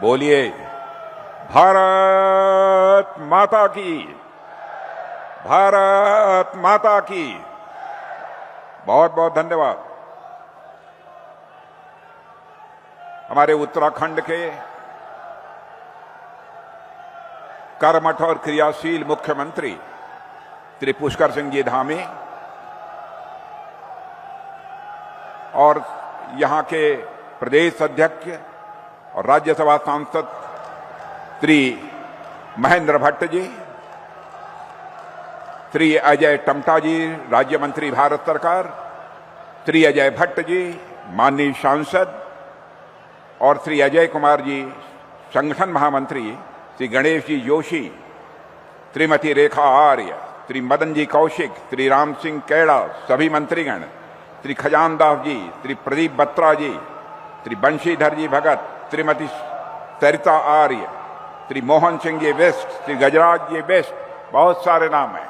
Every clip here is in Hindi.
बोलिए भारत माता की, भारत माता की। बहुत बहुत धन्यवाद। हमारे उत्तराखंड के कर्मठ और क्रियाशील मुख्यमंत्री श्री पुष्कर सिंह जी धामी और यहां के प्रदेश अध्यक्ष और राज्यसभा सांसद श्री महेंद्र भट्ट जी, श्री अजय टमटा जी राज्य मंत्री भारत सरकार, श्री अजय भट्ट जी माननीय सांसद और श्री अजय कुमार जी संगठन महामंत्री, श्री गणेश जी जोशी, श्रीमती रेखा आर्य, श्री मदन जी कौशिक, श्री राम सिंह कैड़ा, सभी मंत्रीगण, श्री खजानदास जी, श्री प्रदीप बत्रा जी, श्री बंशीधर जी भगत, श्रीमती सरिता आर्य, श्री मोहन सिंह जी वेस्ट, श्री गजराज जी वेस्ट, बहुत सारे नाम हैं।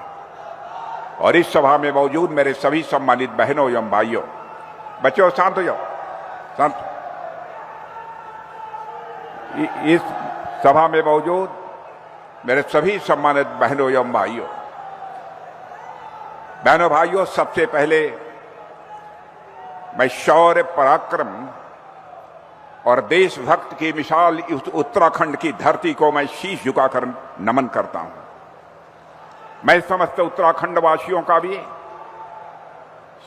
और इस सभा में मौजूद मेरे सभी सम्मानित बहनों एवं भाइयों, बच्चों शांत हो जाओ, शांत। इस सभा में मौजूद मेरे सभी सम्मानित बहनों एवं भाइयों, सबसे पहले मैं शौर्य पराक्रम और देशभक्त की मिसाल इस उत्तराखंड की धरती को मैं शीश झुकाकर नमन करता हूं। मैं समस्त उत्तराखंड वासियों का भी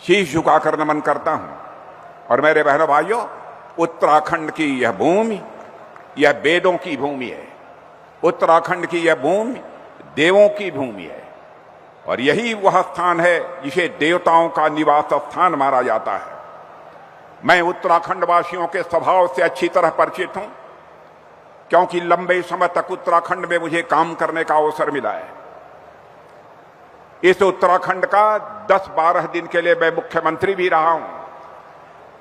शीश झुकाकर नमन करता हूं। और मेरे बहनों भाइयों, उत्तराखंड की यह भूमि, यह वेदों की भूमि है। उत्तराखंड की यह भूमि देवों की भूमि है और यही वह स्थान है जिसे देवताओं का निवास स्थान माना जाता है। मैं उत्तराखंड वासियों के स्वभाव से अच्छी तरह परिचित हूं, क्योंकि लंबे समय तक उत्तराखंड में मुझे काम करने का अवसर मिला है। इस उत्तराखंड का 10-12 दिन के लिए मैं मुख्यमंत्री भी रहा हूं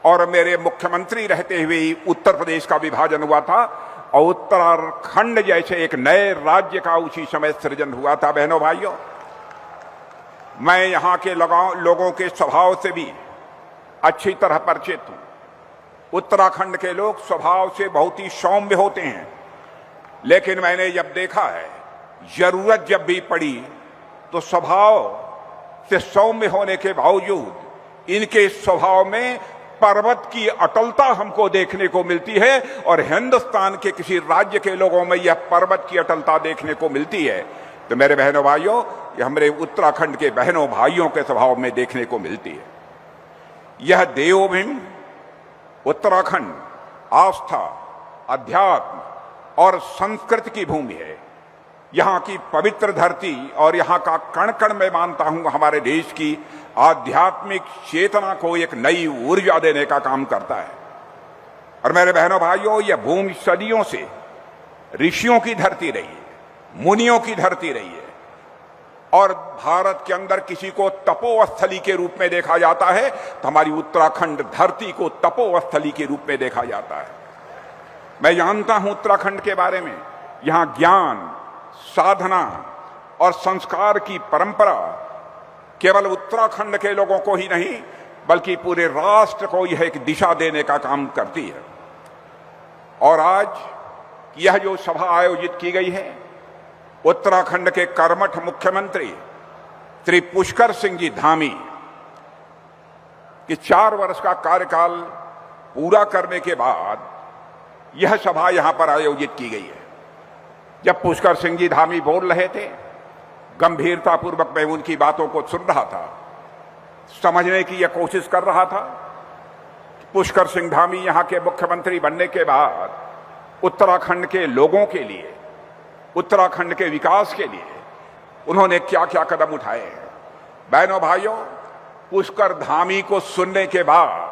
और मेरे मुख्यमंत्री रहते हुए ही उत्तर प्रदेश का विभाजन हुआ था और उत्तराखंड जैसे एक नए राज्य का उसी समय सृजन हुआ था। बहनों भाइयों, मैं यहां के लोगों के स्वभाव से भी अच्छी तरह परिचित हूं। उत्तराखंड के लोग स्वभाव से बहुत ही सौम्य होते हैं, लेकिन मैंने जब देखा है, जरूरत जब भी पड़ी तो स्वभाव से सौम्य होने के बावजूद इनके स्वभाव में पर्वत की अटलता हमको देखने को मिलती है और हिंदुस्तान के किसी राज्य के लोगों में यह पर्वत की अटलता देखने को मिलती है। तो मेरे बहनों भाइयों, यह हमारे उत्तराखंड के बहनों भाइयों के स्वभाव में देखने को मिलती है। यह देवभूमि उत्तराखंड आस्था, अध्यात्म और संस्कृति की भूमि है। यहाँ की पवित्र धरती और यहाँ का कण कण मैं मानता हूं हमारे देश की आध्यात्मिक चेतना को एक नई ऊर्जा देने का काम करता है। और मेरे बहनों भाइयों, यह भूमि सदियों से ऋषियों की धरती रही है, मुनियों की धरती रही है और भारत के अंदर किसी को तपोस्थली के रूप में देखा जाता है तो हमारी उत्तराखंड धरती को तपोस्थली के रूप में देखा जाता है। मैं जानता हूं उत्तराखंड के बारे में, यहां ज्ञान, साधना और संस्कार की परंपरा केवल उत्तराखंड के लोगों को ही नहीं बल्कि पूरे राष्ट्र को यह एक दिशा देने का काम करती है। और आज यह जो सभा आयोजित की गई है, उत्तराखंड के कर्मठ मुख्यमंत्री श्री पुष्कर सिंह जी धामी के 4 वर्ष का कार्यकाल पूरा करने के बाद यह सभा यहां पर आयोजित की गई है। जब पुष्कर सिंह जी धामी बोल रहे थे, गंभीरतापूर्वक मैं उनकी बातों को सुन रहा था, समझने की यह कोशिश कर रहा था। पुष्कर सिंह धामी यहां के मुख्यमंत्री बनने के बाद उत्तराखंड के लोगों के लिए, उत्तराखंड के विकास के लिए उन्होंने क्या क्या कदम उठाए हैं। बहनों भाइयों, पुष्कर धामी को सुनने के बाद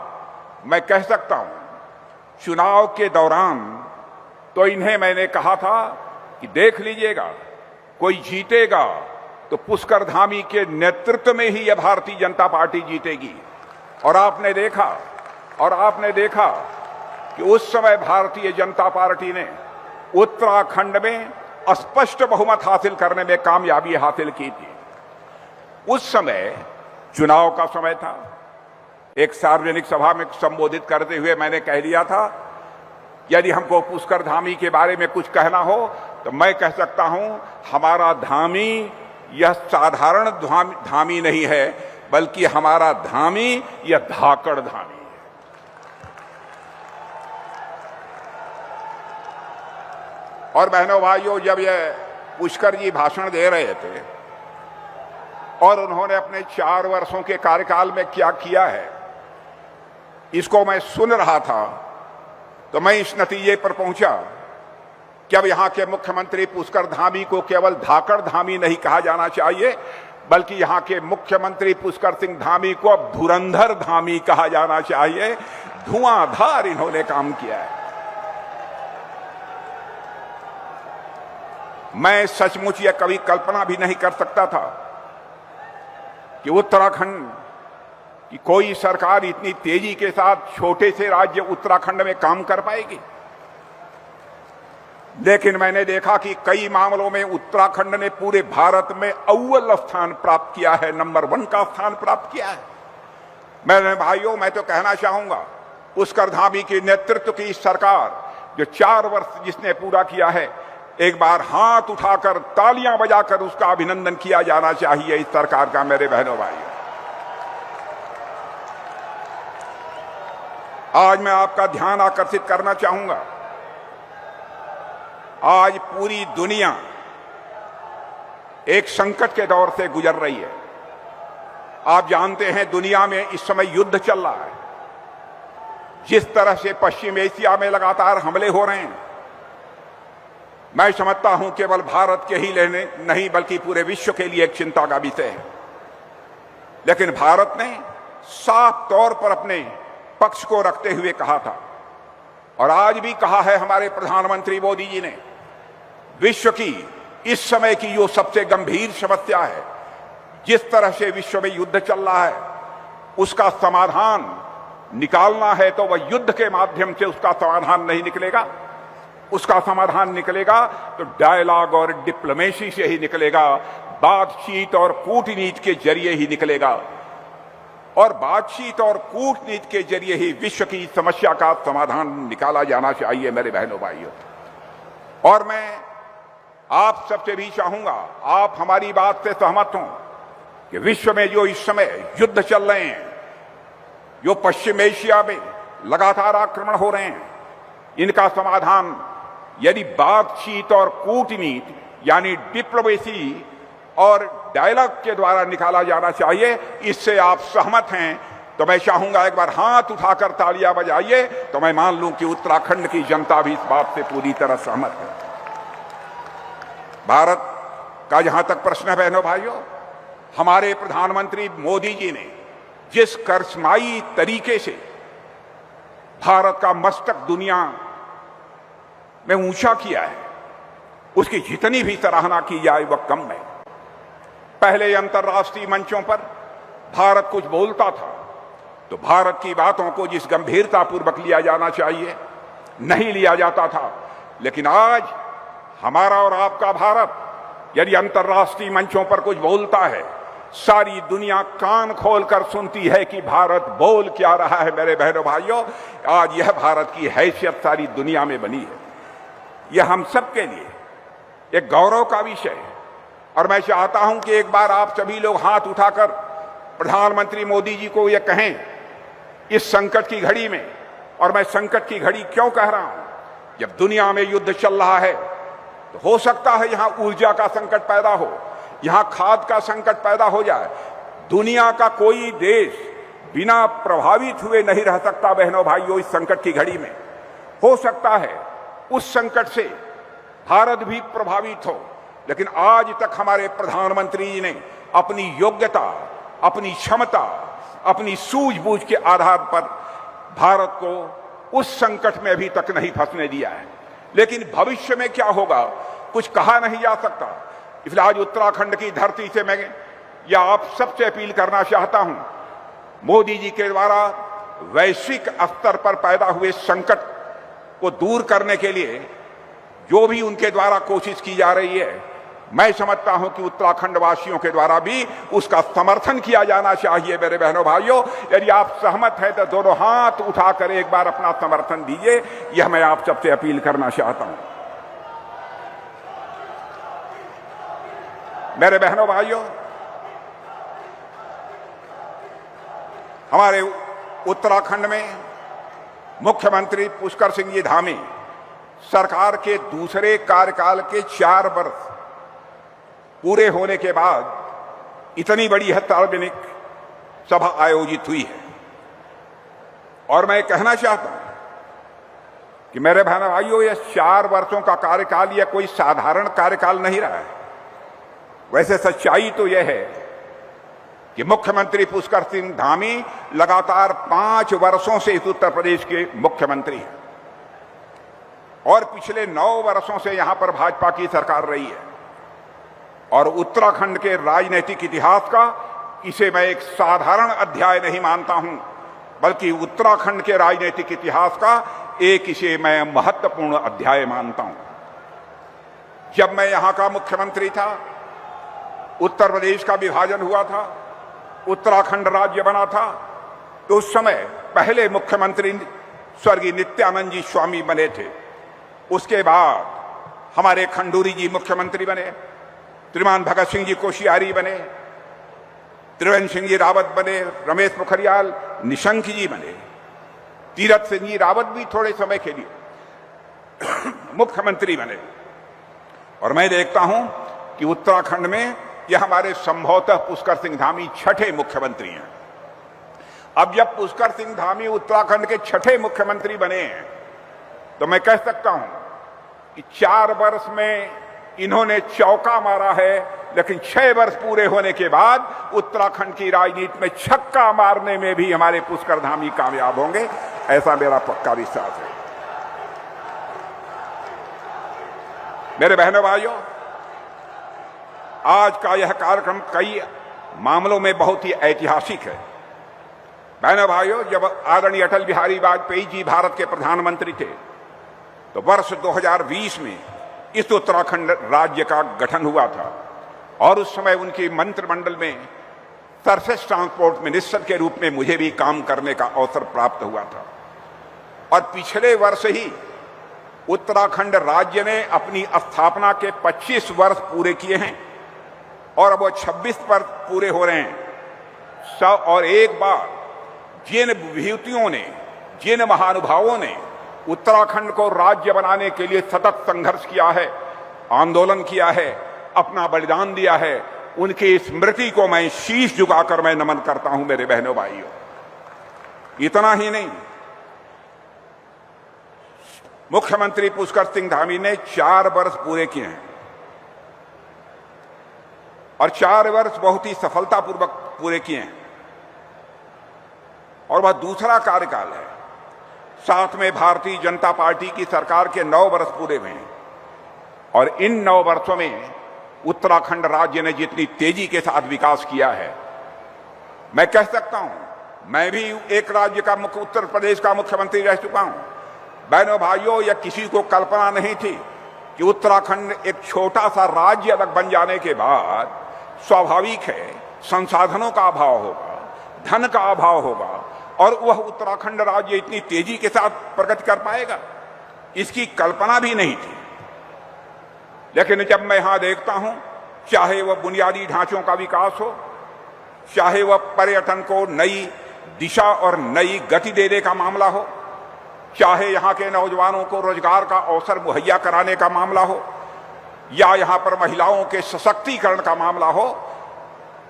मैं कह सकता हूं, चुनाव के दौरान तो इन्हें मैंने कहा था कि देख लीजिएगा, कोई जीतेगा तो पुष्कर धामी के नेतृत्व में ही यह भारतीय जनता पार्टी जीतेगी। और आपने देखा कि उस समय भारतीय जनता पार्टी ने उत्तराखंड में स्पष्ट बहुमत हासिल करने में कामयाबी हासिल की थी। उस समय चुनाव का समय था। एक सार्वजनिक सभा में संबोधित करते हुए मैंने कह दिया था यदि हमको पुष्कर धामी के बारे में कुछ कहना हो तो मैं कह सकता हूं, हमारा धामी यह साधारण धामी नहीं है, बल्कि हमारा धामी यह धाकड़ धामी है। और बहनों भाइयों, जब यह पुष्कर जी भाषण दे रहे थे और उन्होंने अपने 4 वर्षों के कार्यकाल में क्या किया है, इसको मैं सुन रहा था, तो मैं इस नतीजे पर पहुंचा कि अब यहां के मुख्यमंत्री पुष्कर धामी को केवल धाकड़ धामी नहीं कहा जाना चाहिए, बल्कि यहां के मुख्यमंत्री पुष्कर सिंह धामी को अब धुरंधर धामी कहा जाना चाहिए। धुआंधार इन्होंने काम किया है। मैं सचमुच यह कभी कल्पना भी नहीं कर सकता था कि उत्तराखंड कि कोई सरकार इतनी तेजी के साथ छोटे से राज्य उत्तराखंड में काम कर पाएगी। लेकिन मैंने देखा कि कई मामलों में उत्तराखंड ने पूरे भारत में अव्वल स्थान प्राप्त किया है, नंबर 1 का स्थान प्राप्त किया है। मेरे भाइयों, मैं तो कहना चाहूंगा, पुष्कर धामी के नेतृत्व की सरकार जो 4 वर्ष जिसने पूरा किया है, एक बार हाथ उठाकर तालियां बजाकर उसका अभिनंदन किया जाना चाहिए इस सरकार का। मेरे बहनों भाइयों, आज मैं आपका ध्यान आकर्षित करना चाहूंगा, आज पूरी दुनिया एक संकट के दौर से गुजर रही है। आप जानते हैं, दुनिया में इस समय युद्ध चल रहा है। जिस तरह से पश्चिम एशिया में लगातार हमले हो रहे हैं, मैं समझता हूं केवल भारत के ही लेने नहीं बल्कि पूरे विश्व के लिए एक चिंता का विषय है। लेकिन भारत ने साफ तौर पर अपने पक्ष को रखते हुए कहा था, और आज भी कहा है हमारे प्रधानमंत्री मोदी जी ने, विश्व की इस समय की जो सबसे गंभीर समस्या है, जिस तरह से विश्व में युद्ध चल रहा है, उसका समाधान निकालना है तो वह युद्ध के माध्यम से उसका समाधान नहीं निकलेगा। उसका समाधान निकलेगा तो डायलॉग और डिप्लोमेसी से ही निकलेगा, बातचीत और कूटनीति के जरिए ही निकलेगा। और बातचीत और कूटनीति के जरिए ही विश्व की समस्या का समाधान निकाला जाना चाहिए। मेरे बहनों भाइयों, और मैं आप सबसे भी चाहूंगा, आप हमारी बात से सहमत हों कि विश्व में जो इस समय युद्ध चल रहे हैं, जो पश्चिम एशिया में लगातार आक्रमण हो रहे हैं, इनका समाधान यदि बातचीत और कूटनीति यानी डिप्लोमेसी और डायलॉग के द्वारा निकाला जाना चाहिए, इससे आप सहमत हैं तो मैं चाहूंगा एक बार हाथ उठाकर तालियां बजाइए, तो मैं मान लूं कि उत्तराखंड की जनता भी इस बात से पूरी तरह सहमत है। भारत का जहां तक प्रश्न है बहनों भाइयों, हमारे प्रधानमंत्री मोदी जी ने जिस करिश्माई तरीके से भारत का मस्तक दुनिया में ऊंचा किया है, उसकी जितनी भी सराहना की जाए वह कम है। पहले अंतर्राष्ट्रीय मंचों पर भारत कुछ बोलता था तो भारत की बातों को जिस गंभीरता पूर्वक लिया जाना चाहिए नहीं लिया जाता था। लेकिन आज हमारा और आपका भारत यदि अंतर्राष्ट्रीय मंचों पर कुछ बोलता है, सारी दुनिया कान खोलकर सुनती है कि भारत बोल क्या रहा है। मेरे बहनों भाइयों, आज यह भारत की हैसियत सारी दुनिया में बनी है। यह हम सब के लिए एक गौरव का विषय है। और मैं चाहता हूं कि एक बार आप सभी लोग हाथ उठाकर प्रधानमंत्री मोदी जी को यह कहें, इस संकट की घड़ी में, और मैं संकट की घड़ी क्यों कह रहा हूं, जब दुनिया में युद्ध चल रहा है तो हो सकता है यहां ऊर्जा का संकट पैदा हो, यहां खाद का संकट पैदा हो जाए। दुनिया का कोई देश बिना प्रभावित हुए नहीं रह सकता बहनों भाइयों। इस संकट की घड़ी में हो सकता है उस संकट से भारत भी प्रभावित हो, लेकिन आज तक हमारे प्रधानमंत्री जी ने अपनी योग्यता, अपनी क्षमता, अपनी सूझबूझ के आधार पर भारत को उस संकट में अभी तक नहीं फंसने दिया है। लेकिन भविष्य में क्या होगा कुछ कहा नहीं जा सकता। इसलिए आज उत्तराखंड की धरती से मैं या आप सबसे अपील करना चाहता हूं, मोदी जी के द्वारा वैश्विक स्तर पर पैदा हुए संकट को दूर करने के लिए जो भी उनके द्वारा कोशिश की जा रही है, मैं समझता हूं कि उत्तराखंड वासियों के द्वारा भी उसका समर्थन किया जाना चाहिए। मेरे बहनों भाइयों, यदि आप सहमत हैं तो दोनों हाथ उठाकर एक बार अपना समर्थन दीजिए, यह मैं आप सबसे अपील करना चाहता हूं। मेरे बहनों भाइयों, हमारे उत्तराखंड में मुख्यमंत्री पुष्कर सिंह जी धामी सरकार के दूसरे कार्यकाल के 4 वर्ष पूरे होने के बाद इतनी बड़ी सार्वजनिक सभा आयोजित हुई है। और मैं कहना चाहता हूं कि मेरे बहनों भाइयों, यह 4 वर्षों का कार्यकाल यह कोई साधारण कार्यकाल नहीं रहा है। वैसे सच्चाई तो यह है कि मुख्यमंत्री पुष्कर सिंह धामी लगातार 5 वर्षों से इस उत्तर प्रदेश के मुख्यमंत्री हैं और पिछले 9 वर्षों से यहां पर भाजपा की सरकार रही है। और उत्तराखंड के राजनीतिक इतिहास का इसे मैं एक साधारण अध्याय नहीं मानता हूं, बल्कि उत्तराखंड के राजनीतिक इतिहास का एक इसे मैं महत्वपूर्ण अध्याय मानता हूं। जब मैं यहां का मुख्यमंत्री था, उत्तर प्रदेश का विभाजन हुआ था, उत्तराखंड राज्य बना था, तो उस समय पहले मुख्यमंत्री स्वर्गीय नित्यानंद जी स्वामी बने थे। उसके बाद हमारे खंडूरी जी मुख्यमंत्री बने, श्रीमान भगत सिंह जी कोश्यारी बने, त्रिवेंद्र सिंह जी रावत बने, रमेश पोखरियाल निशंक जी बने, तीरथ सिंह जी रावत भी थोड़े समय के लिए मुख्यमंत्री बने। और मैं देखता हूं कि उत्तराखंड में यह हमारे संभवतः पुष्कर सिंह धामी 6ठे मुख्यमंत्री हैं। अब जब पुष्कर सिंह धामी उत्तराखंड के 6ठे मुख्यमंत्री बने हैं, तो मैं कह सकता हूं कि 4 वर्ष में इन्होंने चौका मारा है, लेकिन 6 वर्ष पूरे होने के बाद उत्तराखंड की राजनीति में छक्का मारने में भी हमारे पुष्कर धामी कामयाब होंगे, ऐसा मेरा पक्का विश्वास है। मेरे बहनों भाइयों, आज का यह कार्यक्रम कई मामलों में बहुत ही ऐतिहासिक है। बहनों भाइयों, जब आदरणीय अटल बिहारी वाजपेयी जी भारत के प्रधानमंत्री थे, तो वर्ष 2020 में इस उत्तराखंड राज्य का गठन हुआ था और उस समय उनकी मंत्रिमंडल में सरफेस ट्रांसपोर्ट मिनिस्टर के रूप में मुझे भी काम करने का अवसर प्राप्त हुआ था। और पिछले वर्ष ही उत्तराखंड राज्य ने अपनी स्थापना के 25 वर्ष पूरे किए हैं और अब वो 26 वर्ष पूरे हो रहे हैं। और एक बार जिन विभूतियों ने, जिन महानुभावों ने उत्तराखंड को राज्य बनाने के लिए सतत संघर्ष किया है, आंदोलन किया है, अपना बलिदान दिया है, उनकी स्मृति को मैं शीश झुकाकर मैं नमन करता हूं। मेरे बहनों भाइयों, इतना ही नहीं, मुख्यमंत्री पुष्कर सिंह धामी ने 4 वर्ष पूरे किए हैं और 4 वर्ष बहुत ही सफलतापूर्वक पूरे किए हैं। और वह दूसरा कार्यकाल है। साथ में भारतीय जनता पार्टी की सरकार के 9 वर्ष पूरे हुए हैं और इन 9 वर्षों में उत्तराखंड राज्य ने जितनी तेजी के साथ विकास किया है, मैं कह सकता हूं, मैं भी एक राज्य का उत्तर प्रदेश का मुख्यमंत्री रह चुका हूं। बहनों भाइयों, यह किसी को कल्पना नहीं थी कि उत्तराखंड एक छोटा सा राज्य अलग बन जाने के बाद स्वाभाविक है संसाधनों का अभाव होगा, धन का अभाव होगा और वह उत्तराखंड राज्य इतनी तेजी के साथ प्रगति कर पाएगा, इसकी कल्पना भी नहीं थी। लेकिन जब मैं यहां देखता हूं, चाहे वह बुनियादी ढांचों का विकास हो, चाहे वह पर्यटन को नई दिशा और नई गति देने का मामला हो, चाहे यहां के नौजवानों को रोजगार का अवसर मुहैया कराने का मामला हो, या यहां पर महिलाओं के सशक्तिकरण का मामला हो,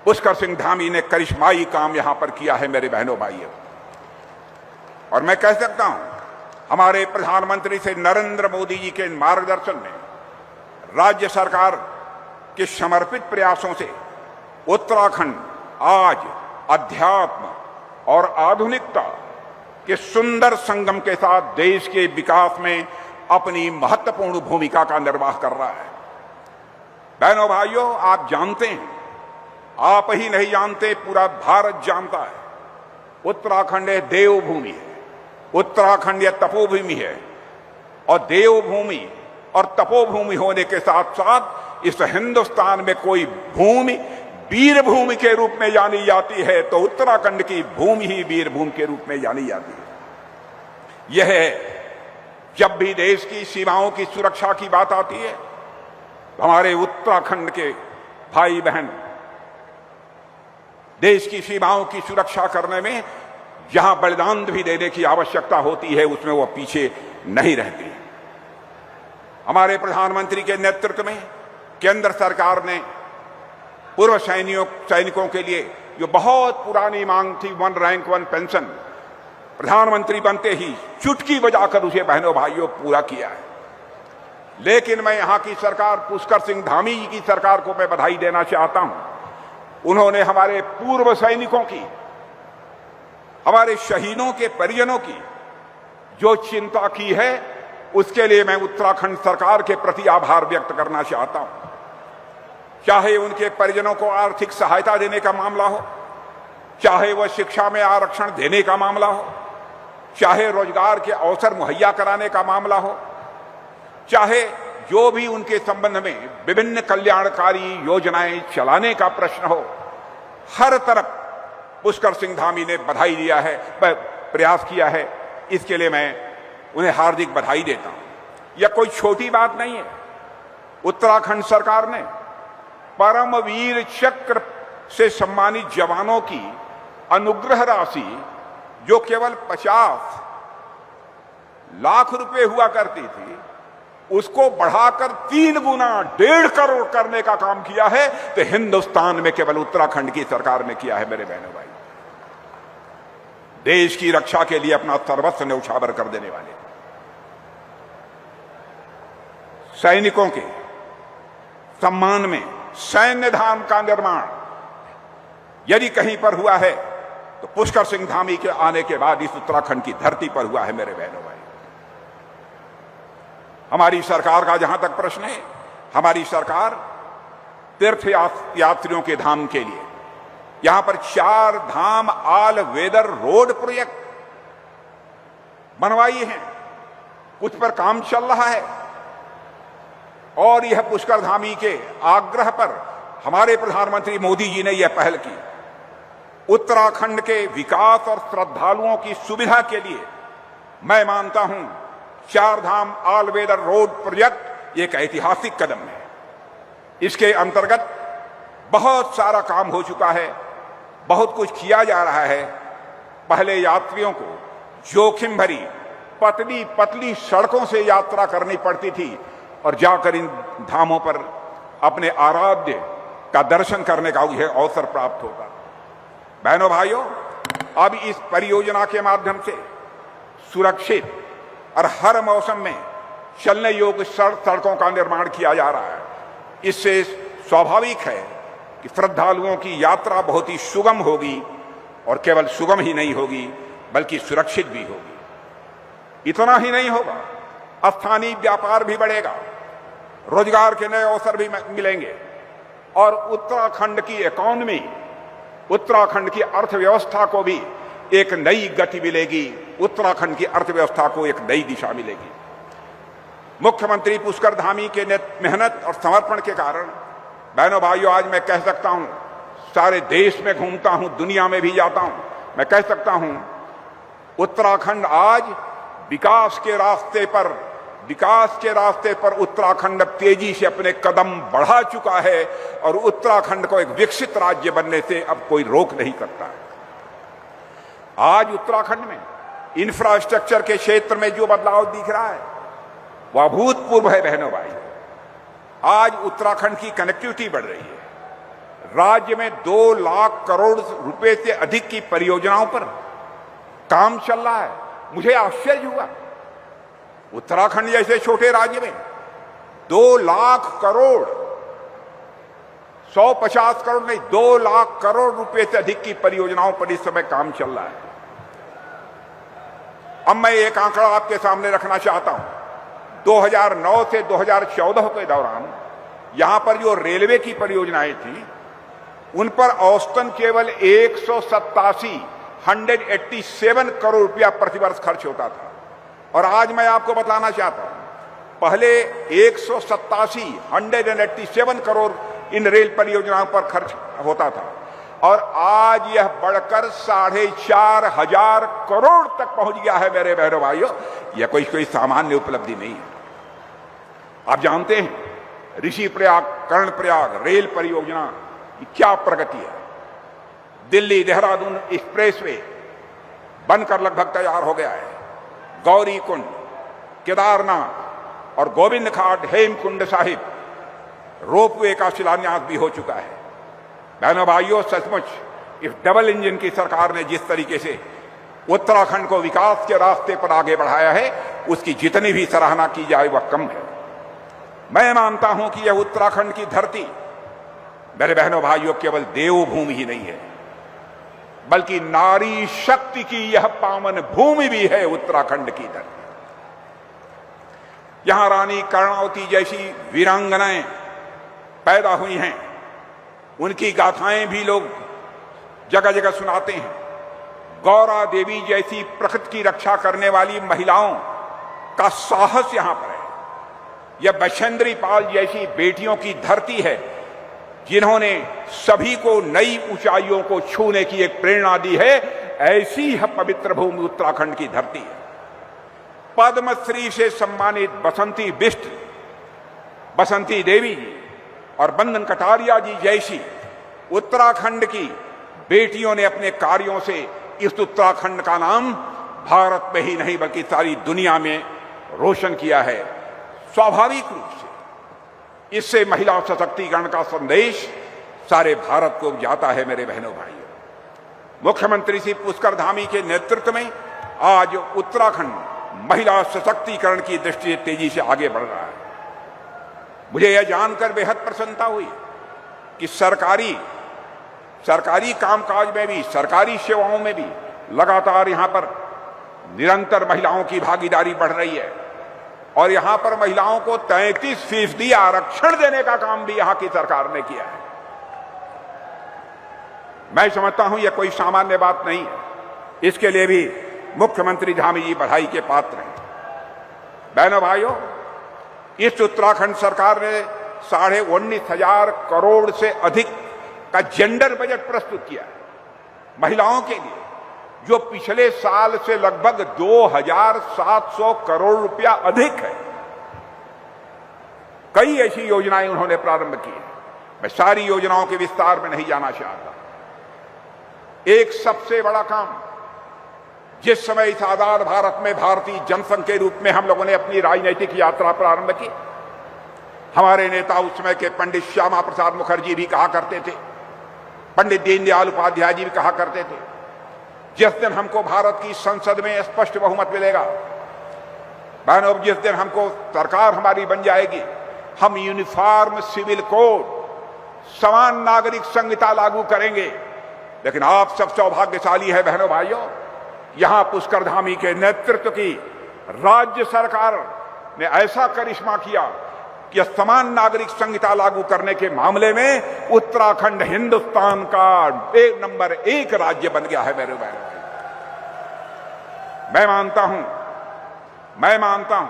पुष्कर सिंह धामी ने करिश्माई काम यहां पर किया है। मेरे बहनों भाइयों, और मैं कह सकता हूं, हमारे प्रधानमंत्री से नरेंद्र मोदी जी के मार्गदर्शन में राज्य सरकार के समर्पित प्रयासों से उत्तराखंड आज अध्यात्म और आधुनिकता के सुंदर संगम के साथ देश के विकास में अपनी महत्वपूर्ण भूमिका का निर्वाह कर रहा है। बहनों भाइयों, आप जानते हैं, आप ही नहीं जानते, पूरा भारत जानता है, उत्तराखंड एक देवभूमि है, उत्तराखंड यह तपोभूमि है और देवभूमि और तपोभूमि होने के साथ साथ इस हिंदुस्तान में कोई भूमि वीर भूमि के रूप में जानी जाती है तो उत्तराखंड की भूमि ही वीर भूमि के रूप में जानी जाती है। यह जब भी देश की सीमाओं की सुरक्षा की बात आती है, हमारे उत्तराखंड के भाई बहन देश की सीमाओं की सुरक्षा करने में जहां बलिदान भी देने की आवश्यकता होती है उसमें वो पीछे नहीं रहती। हमारे प्रधानमंत्री के नेतृत्व में केंद्र सरकार ने पूर्व सैनिकों के लिए जो बहुत पुरानी मांग थी, वन रैंक वन पेंशन, प्रधानमंत्री बनते ही चुटकी बजाकर उसे बहनों भाइयों पूरा किया है। लेकिन मैं यहां की सरकार, पुष्कर सिंह धामी जी की सरकार को मैं बधाई देना चाहता हूं। उन्होंने हमारे पूर्व सैनिकों की, हमारे शहीदों के परिजनों की जो चिंता की है उसके लिए मैं उत्तराखंड सरकार के प्रति आभार व्यक्त करना चाहता हूं। चाहे उनके परिजनों को आर्थिक सहायता देने का मामला हो, चाहे वह शिक्षा में आरक्षण देने का मामला हो, चाहे रोजगार के अवसर मुहैया कराने का मामला हो, चाहे जो भी उनके संबंध में विभिन्न कल्याणकारी योजनाएं चलाने का प्रश्न हो, हर तरफ पुष्कर सिंह धामी ने बधाई दिया है, प्रयास किया है। इसके लिए मैं उन्हें हार्दिक बधाई देता हूं। यह कोई छोटी बात नहीं है। उत्तराखंड सरकार ने परमवीर चक्र से सम्मानित जवानों की अनुग्रह राशि जो केवल 50 लाख रुपए हुआ करती थी उसको बढ़ाकर 3 गुना 1.5 करोड़ करने का काम किया है। तो हिंदुस्तान में केवल उत्तराखंड की सरकार ने किया है। मेरे बहनों भाई, देश की रक्षा के लिए अपना सर्वस्व न्यौछावर कर देने वाले सैनिकों के सम्मान में सैन्य धाम का निर्माण यदि कहीं पर हुआ है तो पुष्कर सिंह धामी के आने के बाद इस उत्तराखंड की धरती पर हुआ है। मेरे बहनों भाई, हमारी सरकार का जहां तक प्रश्न है, हमारी सरकार तीर्थ यात्रियों के धाम के लिए यहां पर 4 धाम ऑल वेदर रोड प्रोजेक्ट बनवाई है। कुछ पर काम चल रहा है और यह पुष्कर धामी के आग्रह पर हमारे प्रधानमंत्री मोदी जी ने यह पहल की। उत्तराखंड के विकास और श्रद्धालुओं की सुविधा के लिए मैं मानता हूं 4 धाम ऑल वेदर रोड प्रोजेक्ट एक ऐतिहासिक कदम है। इसके अंतर्गत बहुत सारा काम हो चुका है, बहुत कुछ किया जा रहा है। पहले यात्रियों को जोखिम भरी पतली पतली सड़कों से यात्रा करनी पड़ती थी और जाकर इन धामों पर अपने आराध्य का दर्शन करने का यह अवसर प्राप्त होगा। बहनों भाइयों, अब इस परियोजना के माध्यम से सुरक्षित और हर मौसम में चलने योग्य सड़कों का निर्माण किया जा रहा है। इससे स्वाभाविक है कि श्रद्धालुओं की यात्रा बहुत ही सुगम होगी और केवल सुगम ही नहीं होगी बल्कि सुरक्षित भी होगी। इतना ही नहीं होगा, स्थानीय व्यापार भी बढ़ेगा, रोजगार के नए अवसर भी मिलेंगे और उत्तराखंड की इकोनॉमी, उत्तराखंड की अर्थव्यवस्था को भी एक नई गति मिलेगी। उत्तराखंड की अर्थव्यवस्था को एक नई दिशा मिलेगी। मुख्यमंत्री पुष्कर धामी के मेहनत और समर्पण के कारण बहनों भाइयों, आज मैं कह सकता हूं, सारे देश में घूमता हूं, दुनिया में भी जाता हूं, मैं कह सकता हूं उत्तराखंड आज विकास के रास्ते पर उत्तराखंड तेजी से अपने कदम बढ़ा चुका है और उत्तराखंड को एक विकसित राज्य बनने से अब कोई रोक नहीं सकता है। आज उत्तराखंड में इंफ्रास्ट्रक्चर के क्षेत्र में जो बदलाव दिख रहा है वह अभूतपूर्व है। बहनों भाई, आज उत्तराखंड की कनेक्टिविटी बढ़ रही है। राज्य में 2 लाख करोड़ रुपए से अधिक की परियोजनाओं पर काम चल रहा है। मुझे आश्चर्य हुआ, उत्तराखंड जैसे छोटे राज्य में 2 लाख करोड़, 150 करोड़ नहीं, 2 लाख करोड़ रुपए से अधिक की परियोजनाओं पर इस समय काम चल रहा है। अब मैं एक आंकड़ा आपके सामने रखना चाहता हूं। 2009 से 2014 के दौरान यहां पर जो रेलवे की परियोजनाएं थी उन पर औसतन केवल 187 करोड़ रुपया प्रतिवर्ष खर्च होता था। और आज मैं आपको बताना चाहता हूं पहले 187 करोड़ इन रेल परियोजनाओं पर खर्च होता था और आज यह बढ़कर 4,500 करोड़ तक पहुंच गया है मेरे बहनों भाइयों। यह कोई सामान्य उपलब्धि नहीं है। आप जानते हैं ऋषिप्रयाग कर्णप्रयाग रेल परियोजना की क्या प्रगति है। दिल्ली देहरादून एक्सप्रेसवे बनकर लगभग तैयार हो गया है। गौरी कुंड, केदारनाथ और गोविंद घाट हेमकुंड साहिब रोपवे का शिलान्यास भी हो चुका है। बहनों भाइयों, सचमुच इस डबल इंजन की सरकार ने जिस तरीके से उत्तराखंड को विकास के रास्ते पर आगे बढ़ाया है, उसकी जितनी भी सराहना की जाए वह कम है। मैं मानता हूं कि यह उत्तराखंड की धरती मेरे बहनों भाइयों केवल देवभूमि ही नहीं है, बल्कि नारी शक्ति की यह पावन भूमि भी है। उत्तराखंड की धरती, यहां रानी कर्णावती जैसी वीरांगनाएं पैदा हुई हैं। उनकी गाथाएं भी लोग जगह जगह सुनाते हैं। गौरा देवी जैसी प्रकृति की रक्षा करने वाली महिलाओं का साहस यहां पर है। यह बछेंद्री पाल जैसी बेटियों की धरती है, जिन्होंने सभी को नई ऊंचाइयों को छूने की एक प्रेरणा दी है। ऐसी यह पवित्र भूमि उत्तराखंड की धरती है। पद्मश्री से सम्मानित बसंती बिष्ट, बसंती देवी जी और बंदन कटारिया जी जैसी उत्तराखंड की बेटियों ने अपने कार्यों से इस उत्तराखंड का नाम भारत में ही नहीं बल्कि सारी दुनिया में रोशन किया है। स्वाभाविक रूप से इससे महिला सशक्तिकरण का संदेश सारे भारत को जाता है। मेरे बहनों भाइयों, मुख्यमंत्री श्री पुष्कर धामी के नेतृत्व में आज उत्तराखंड महिला सशक्तिकरण की दृष्टि से तेजी से आगे बढ़ रहा है। मुझे यह जानकर बेहद प्रसन्नता हुई कि सरकारी कामकाज में भी, सरकारी सेवाओं में भी लगातार यहां पर निरंतर महिलाओं की भागीदारी बढ़ रही है और यहां पर महिलाओं को 33% आरक्षण देने का काम भी यहां की सरकार ने किया है। मैं समझता हूं यह कोई सामान्य बात नहीं है। इसके लिए भी मुख्यमंत्री धामी जी बधाई के पात्र हैं। बहनों भाइयों, इस उत्तराखंड सरकार ने 19,500 करोड़ से अधिक का जेंडर बजट प्रस्तुत किया है महिलाओं के लिए, जो पिछले साल से लगभग 2,700 करोड़ रुपया अधिक है। कई ऐसी योजनाएं उन्होंने प्रारंभ की है। मैं सारी योजनाओं के विस्तार में नहीं जाना चाहता। एक सबसे बड़ा काम, जिस समय इस आजाद भारत में भारतीय जनसंघ के रूप में हम लोगों ने अपनी राजनीतिक यात्रा प्रारंभ की, हमारे नेता उस समय के पंडित श्यामा प्रसाद मुखर्जी भी कहा करते थे, पंडित दीनदयाल उपाध्याय जी भी कहा करते थे, जिस दिन हमको भारत की संसद में स्पष्ट बहुमत मिलेगा, बहनों, जिस दिन हमको सरकार हमारी बन जाएगी, हम यूनिफॉर्म सिविल कोड, समान नागरिक संहिता लागू करेंगे। लेकिन आप सब सौभाग्यशाली है बहनों भाइयों, यहां पुष्कर धामी के नेतृत्व की राज्य सरकार ने ऐसा करिश्मा किया कि समान नागरिक संहिता लागू करने के मामले में उत्तराखंड हिंदुस्तान का नंबर 1 राज्य बन गया है। मेरे भाई, मैं मानता हूं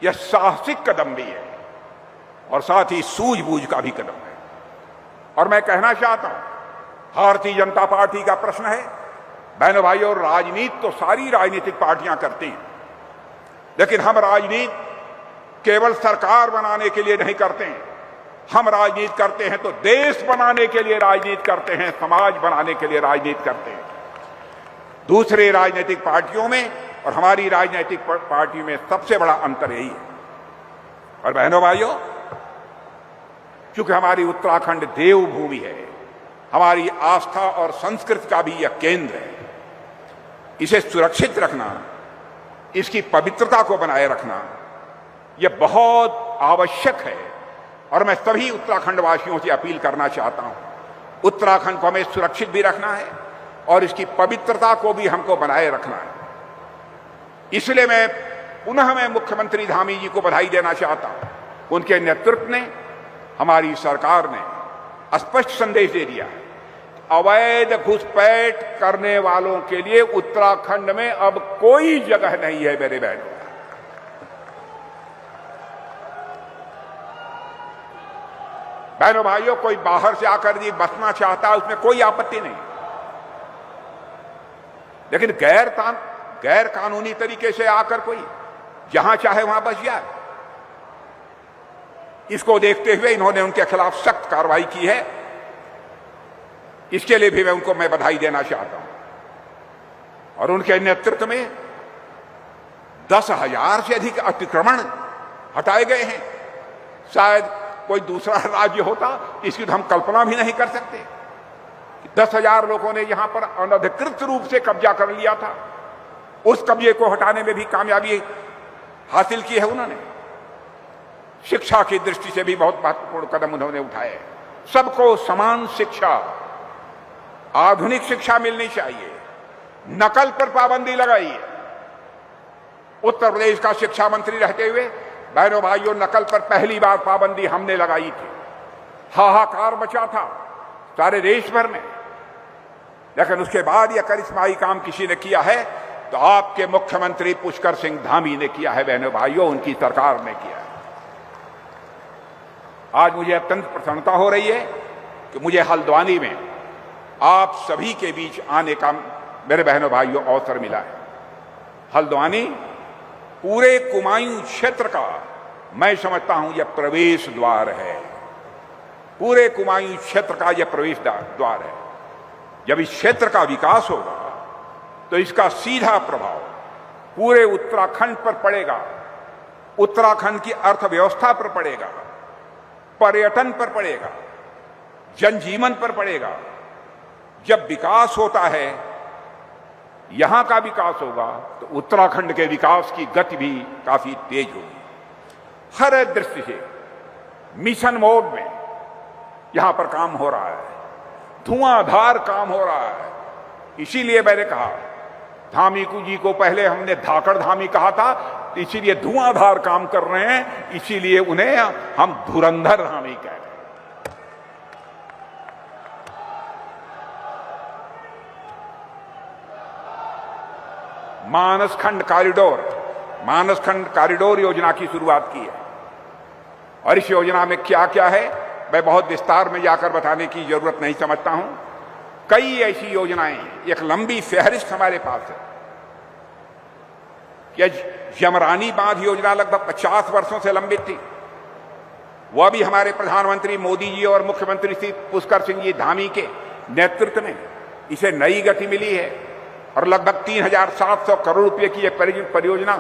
यह साहसिक कदम भी है और साथ ही सूझबूझ का भी कदम है। और मैं कहना चाहता हूं, भारतीय जनता पार्टी का प्रश्न है, बहनों भाइयों, राजनीति तो सारी राजनीतिक पार्टियां करती हैं, लेकिन हम राजनीति केवल सरकार बनाने के लिए नहीं करते हैं। हम राजनीति करते हैं तो देश बनाने के लिए राजनीति करते हैं, समाज बनाने के लिए राजनीति करते हैं। दूसरे राजनीतिक पार्टियों में और हमारी राजनीतिक पार्टी में सबसे बड़ा अंतर यही है। और बहनों भाइयों, चूंकि हमारी उत्तराखंड देवभूमि है, हमारी आस्था और संस्कृति का भी यह केंद्र है, इसे सुरक्षित रखना, इसकी पवित्रता को बनाए रखना, यह बहुत आवश्यक है। और मैं सभी उत्तराखंड वासियों से अपील करना चाहता हूं, उत्तराखंड को हमें सुरक्षित भी रखना है और इसकी पवित्रता को भी हमको बनाए रखना है। इसलिए मैं मुख्यमंत्री धामी जी को बधाई देना चाहता हूं। उनके नेतृत्व ने, हमारी सरकार ने स्पष्ट संदेश दे दिया है, अवैध घुसपैठ करने वालों के लिए उत्तराखंड में अब कोई जगह नहीं है। मेरे बहनों, बहनों भाइयों, कोई बाहर से आकर जी बसना चाहता है, उसमें कोई आपत्ति नहीं, लेकिन गैर कानूनी तरीके से आकर कोई जहां चाहे वहां बस जाए, इसको देखते हुए इन्होंने उनके खिलाफ सख्त कार्रवाई की है। इसके लिए भी मैं बधाई देना चाहता हूं। और उनके नेतृत्व में 10,000 से अधिक अतिक्रमण हटाए गए हैं। शायद कोई दूसरा राज्य होता इसकी तो हम कल्पना भी नहीं कर सकते कि 10,000 लोगों ने यहां पर अनधिकृत रूप से कब्जा कर लिया था। उस कब्जे को हटाने में भी कामयाबी हासिल की है उन्होंने। शिक्षा की दृष्टि से भी बहुत महत्वपूर्ण कदम उन्होंने उठाए। सबको समान शिक्षा, आधुनिक शिक्षा मिलनी चाहिए। नकल पर पाबंदी लगाई है। उत्तर प्रदेश का शिक्षा मंत्री रहते हुए बहनों भाइयों, नकल पर पहली बार पाबंदी हमने लगाई थी। हाहाकार मचा था सारे देश भर में, लेकिन उसके बाद यह करिश्माई काम किसी ने किया है तो आपके मुख्यमंत्री पुष्कर सिंह धामी ने किया है। बहनों भाइयों, उनकी सरकार ने किया है। आज मुझे अत्यंत प्रसन्नता हो रही है कि मुझे हल्द्वानी में आप सभी के बीच आने का मेरे बहनों भाइयों अवसर मिला है। हल्द्वानी पूरे कुमायूं क्षेत्र का मैं समझता हूं यह प्रवेश द्वार है। पूरे कुमायूं क्षेत्र का यह प्रवेश द्वार है। जब इस क्षेत्र का विकास होगा तो इसका सीधा प्रभाव पूरे उत्तराखंड पर पड़ेगा। उत्तराखंड की अर्थव्यवस्था पर पड़ेगा, पर्यटन पर पड़ेगा, जनजीवन पर पड़ेगा। जब विकास होता है, यहां का विकास होगा तो उत्तराखंड के विकास की गति भी काफी तेज होगी। हर दृष्टि से मिशन मोड में यहां पर काम हो रहा है, धुआंधार काम हो रहा है। इसीलिए मैंने कहा, धामी जी को पहले हमने धाकड़ धामी कहा था, इसीलिए धुआंधार काम कर रहे हैं, इसीलिए उन्हें हम धुरंधर धामी कह रहे हैं। मानसखंड कॉरिडोर योजना की शुरुआत की है। और इस योजना में क्या क्या है मैं बहुत विस्तार में जाकर बताने की जरूरत नहीं समझता हूं। कई ऐसी योजनाएं, एक लंबी फहरिस्त हमारे पास है। यह जमरानी बांध योजना लगभग 50 वर्षों से लंबित थी। वह भी हमारे प्रधानमंत्री मोदी जी और मुख्यमंत्री श्री पुष्कर सिंह जी धामी के नेतृत्व में इसे नई गति मिली है। और लगभग 3,700 करोड़ रुपए की यह परियोजना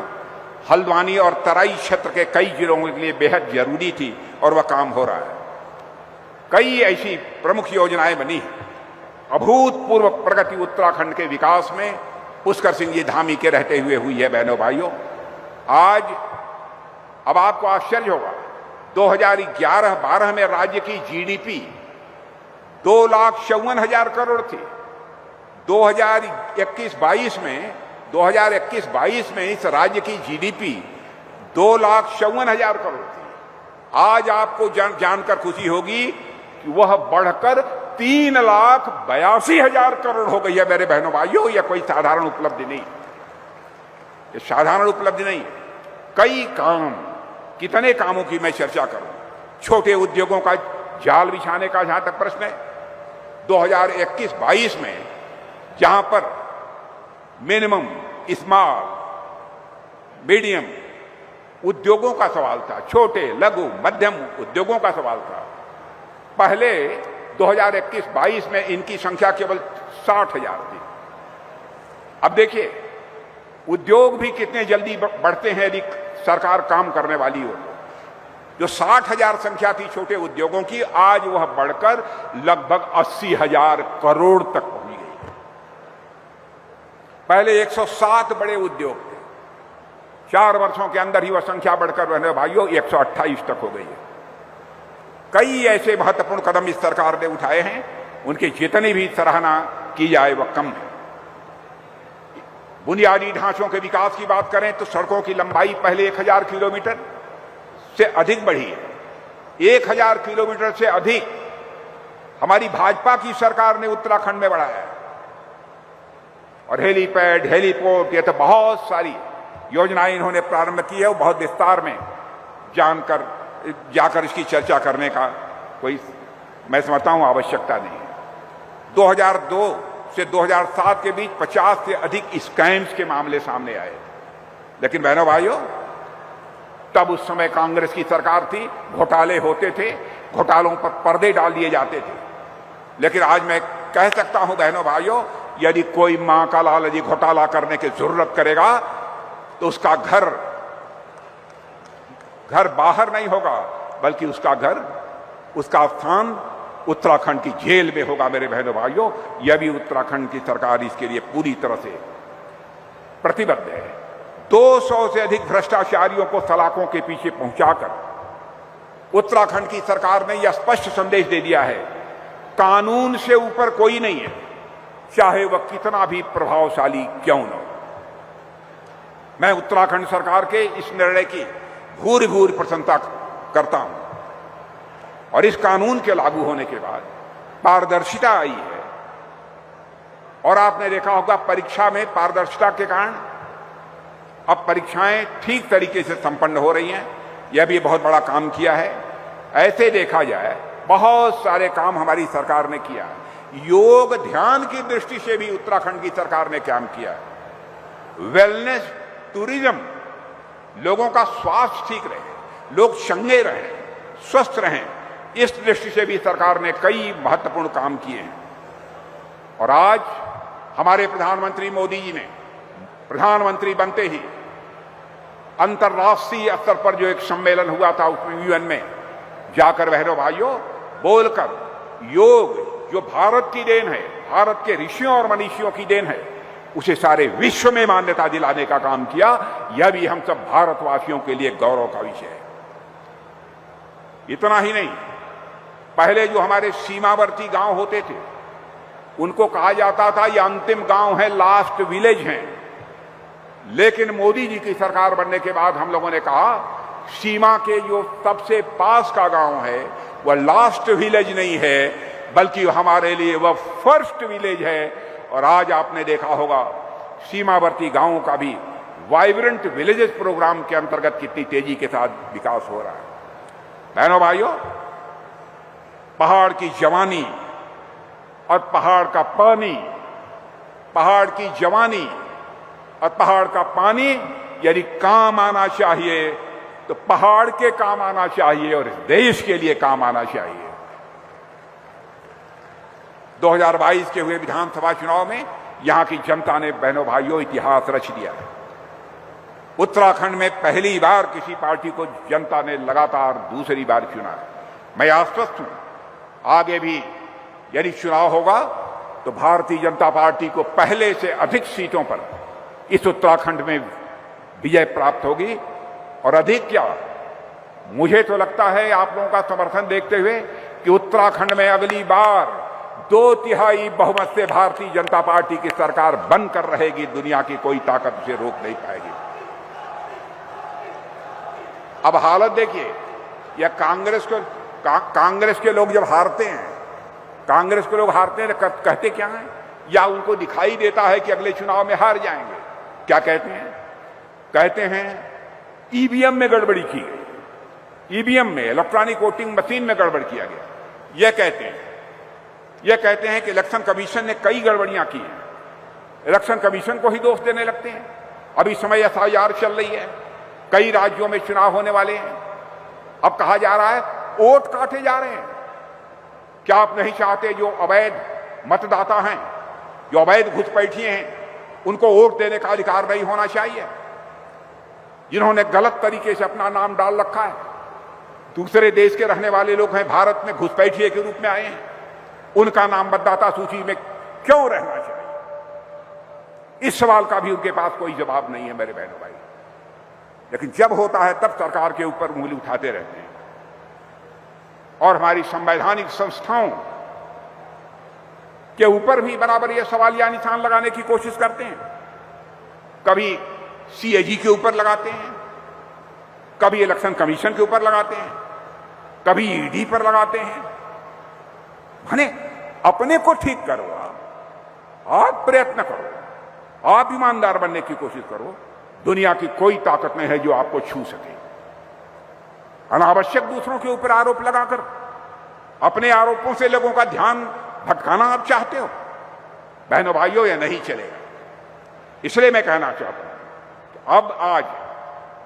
हल्द्वानी और तराई क्षेत्र के कई जिलों के लिए बेहद जरूरी थी और वह काम हो रहा है। कई ऐसी प्रमुख योजनाएं बनी हैं। अभूतपूर्व प्रगति उत्तराखंड के विकास में पुष्कर सिंह जी धामी के रहते हुए हुई है। बहनों भाइयों, आज अब आपको आश्चर्य होगा, 2011-12 में राज्य की जीडीपी 2,54,000 करोड़ थी। 2021-22 में इस राज्य की जीडीपी 2,54,000 करोड़ थी। आज आपको जानकर खुशी होगी कि वह बढ़कर 3,82,000 करोड़ हो गई है। मेरे बहनों भाइयों, यह कोई साधारण उपलब्धि नहीं, ये साधारण उपलब्धि नहीं। कई काम, कितने कामों की मैं चर्चा करूं। छोटे उद्योगों का जाल बिछाने का जहां तक प्रश्न है, 2021-22 में जहां पर मिनिमम, स्मॉल, मीडियम उद्योगों का सवाल था, छोटे लघु मध्यम उद्योगों का सवाल था, पहले 2021-22 में इनकी संख्या केवल 60,000 थी। अब देखिए, उद्योग भी कितने जल्दी बढ़ते हैं यदि सरकार काम करने वाली हो तो। जो 60,000 संख्या थी छोटे उद्योगों की, आज वह बढ़कर लगभग 80,000 करोड़ तक पहुंच गई। पहले 107 बड़े उद्योग थे, 4 वर्षों के अंदर ही वह संख्या बढ़कर बहनों भाइयों 128 तक हो गई है। कई ऐसे महत्वपूर्ण कदम इस सरकार ने उठाए हैं, उनकी जितनी भी सराहना की जाए वह कम है। बुनियादी ढांचों के विकास की बात करें तो सड़कों की लंबाई पहले 1,000 किलोमीटर से अधिक बढ़ी है। 1,000 किलोमीटर से अधिक हमारी भाजपा की सरकार ने उत्तराखंड में बढ़ाया है। और हेलीपैड, हेलीपोर्ट, ये तो बहुत सारी योजनाएं इन्होंने प्रारंभ की है। वो बहुत विस्तार में जाकर इसकी चर्चा करने का कोई, मैं समझता हूं, आवश्यकता नहीं है। 2002 से 2007 के बीच 50 से अधिक स्कैम्स के मामले सामने आए, लेकिन बहनों भाइयों, तब उस समय कांग्रेस की सरकार थी, घोटाले होते थे, घोटालों पर पर्दे डाल दिए जाते थे। लेकिन आज मैं कह सकता हूं बहनों भाइयों, यदि कोई मां का लाल यदि घोटाला करने की जरूरत करेगा तो उसका घर बाहर नहीं होगा, बल्कि उसका स्थान उत्तराखंड की जेल में होगा। मेरे बहनों भाइयों, यह भी उत्तराखंड की सरकार इसके लिए पूरी तरह से प्रतिबद्ध है। 200 से अधिक भ्रष्टाचारियों को सलाखों के पीछे पहुंचाकर उत्तराखंड की सरकार ने यह स्पष्ट संदेश दे दिया है, कानून से ऊपर कोई नहीं है, चाहे वह कितना भी प्रभावशाली क्यों न हो। मैं उत्तराखंड सरकार के इस निर्णय की भूरि भूरि प्रशंसा करता हूं, और इस कानून के लागू होने के बाद पारदर्शिता आई है। और आपने देखा होगा, परीक्षा में पारदर्शिता के कारण अब परीक्षाएं ठीक तरीके से संपन्न हो रही हैं। यह भी बहुत बड़ा काम किया है। ऐसे देखा जाए, बहुत सारे काम हमारी सरकार ने किया है। योग ध्यान की दृष्टि से भी उत्तराखंड की सरकार ने काम किया है। वेलनेस टूरिज्म, लोगों का स्वास्थ्य ठीक रहे, लोग चंगे रहें, स्वस्थ रहें, इस दृष्टि से भी सरकार ने कई महत्वपूर्ण काम किए हैं। और आज हमारे प्रधानमंत्री मोदी जी ने प्रधानमंत्री बनते ही अंतर्राष्ट्रीय स्तर पर जो एक सम्मेलन हुआ था, उसमें यूएन में जाकर बहनों भाइयों बोलकर, योग जो भारत की देन है, भारत के ऋषियों और मनीषियों की देन है, उसे सारे विश्व में मान्यता दिलाने का काम किया। यह भी हम सब भारतवासियों के लिए गौरव का विषय है। इतना ही नहीं, पहले जो हमारे सीमावर्ती गांव होते थे, उनको कहा जाता था ये अंतिम गांव है, लास्ट विलेज है। लेकिन मोदी जी की सरकार बनने के बाद हम लोगों ने कहा, सीमा के जो सबसे पास का गांव है वह लास्ट विलेज नहीं है, बल्कि हमारे लिए वह फर्स्ट विलेज है। और आज आपने देखा होगा, सीमावर्ती गांवों का भी वाइब्रेंट विलेजेस प्रोग्राम के अंतर्गत कितनी तेजी के साथ विकास हो रहा है। बहनों भाइयों, पहाड़ की जवानी और पहाड़ का पानी, पहाड़ की जवानी और पहाड़ का पानी यदि काम आना चाहिए तो पहाड़ के काम आना चाहिए और इस देश के लिए काम आना चाहिए। 2022 के हुए विधानसभा चुनाव में यहां की जनता ने बहनों भाइयों इतिहास रच दिया है। उत्तराखंड में पहली बार किसी पार्टी को जनता ने लगातार दूसरी बार चुना है। मैं आश्वस्त हूं, आगे भी यदि चुनाव होगा तो भारतीय जनता पार्टी को पहले से अधिक सीटों पर इस उत्तराखंड में विजय प्राप्त होगी। और अधिक क्या, मुझे तो लगता है आप लोगों का समर्थन देखते हुए कि उत्तराखंड में अगली बार 2/3 बहुमत से भारतीय जनता पार्टी की सरकार बनकर रहेगी। दुनिया की कोई ताकत उसे रोक नहीं पाएगी। अब हालत देखिए, यह कांग्रेस के लोग जब हारते हैं, कांग्रेस के लोग हारते हैं तो कहते क्या हैं, या उनको दिखाई देता है कि अगले चुनाव में हार जाएंगे। क्या कहते हैं? कहते हैं ईवीएम में गड़बड़ी की गई, ईवीएम में, इलेक्ट्रॉनिक वोटिंग मशीन में गड़बड़ किया गया। यह कहते हैं कि इलेक्शन कमीशन ने कई गड़बड़ियां की हैं। इलेक्शन कमीशन को ही दोष देने लगते हैं। अभी समय एफआईआर चल रही है, कई राज्यों में चुनाव होने वाले हैं। अब कहा जा रहा है वोट काटे जा रहे हैं। क्या आप नहीं चाहते जो अवैध मतदाता हैं, जो अवैध घुसपैठिए हैं, उनको वोट देने का अधिकार नहीं होना चाहिए? जिन्होंने गलत तरीके से अपना नाम डाल रखा है, दूसरे देश के रहने वाले लोग हैं, भारत में घुसपैठिए के रूप में आए हैं, उनका नाम मतदाता सूची में क्यों रहना चाहिए? इस सवाल का भी उनके पास कोई जवाब नहीं है मेरे बहनों भाई। लेकिन जब होता है तब सरकार के ऊपर उंगली उठाते रहते हैं और हमारी संवैधानिक संस्थाओं के ऊपर भी बराबर ये सवालिया निशान लगाने की कोशिश करते हैं। कभी सीएजी के ऊपर लगाते हैं, कभी इलेक्शन कमीशन के ऊपर लगाते हैं, कभी ईडी पर लगाते हैं। माने अपने को ठीक करो, आप प्रयत्न करो, आप ईमानदार बनने की कोशिश करो। दुनिया की कोई ताकत नहीं है जो आपको छू सके। अनावश्यक दूसरों के ऊपर आरोप लगाकर अपने आरोपों से लोगों का ध्यान भटकाना आप चाहते हो? बहनों भाइयों, यह नहीं चलेगा। इसलिए मैं कहना चाहता हूं कि अब आज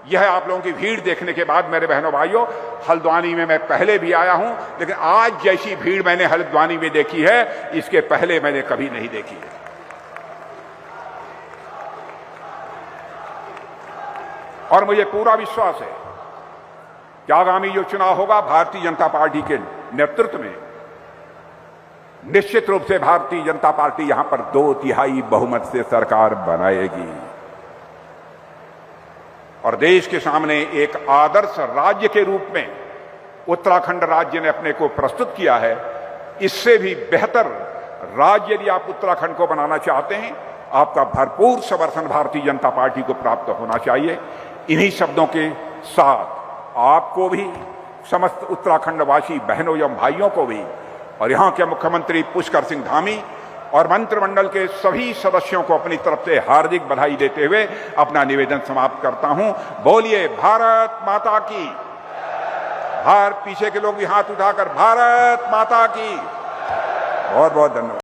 यह आप लोगों की भीड़ देखने के बाद मेरे बहनों भाइयों, हल्द्वानी में मैं पहले भी आया हूं, लेकिन आज जैसी भीड़ मैंने हल्द्वानी में देखी है, इसके पहले मैंने कभी नहीं देखी है। और मुझे पूरा विश्वास है कि आगामी जो चुनाव होगा, भारतीय जनता पार्टी के नेतृत्व में निश्चित रूप से भारतीय जनता पार्टी यहां पर 2/3 बहुमत से सरकार बनाएगी और देश के सामने एक आदर्श राज्य के रूप में उत्तराखंड राज्य ने अपने को प्रस्तुत किया है। इससे भी बेहतर राज्य यदि आप उत्तराखंड को बनाना चाहते हैं, आपका भरपूर समर्थन भारतीय जनता पार्टी को प्राप्त होना चाहिए। इन्हीं शब्दों के साथ आपको भी, समस्त उत्तराखंडवासी बहनों एवं भाइयों को भी, और यहां के मुख्यमंत्री पुष्कर सिंह धामी और मंत्रिमंडल के सभी सदस्यों को अपनी तरफ से हार्दिक बधाई देते हुए अपना निवेदन समाप्त करता हूं। बोलिए भारत माता की। पीछे के लोग भी हाथ उठाकर भारत माता की। बहुत बहुत धन्यवाद।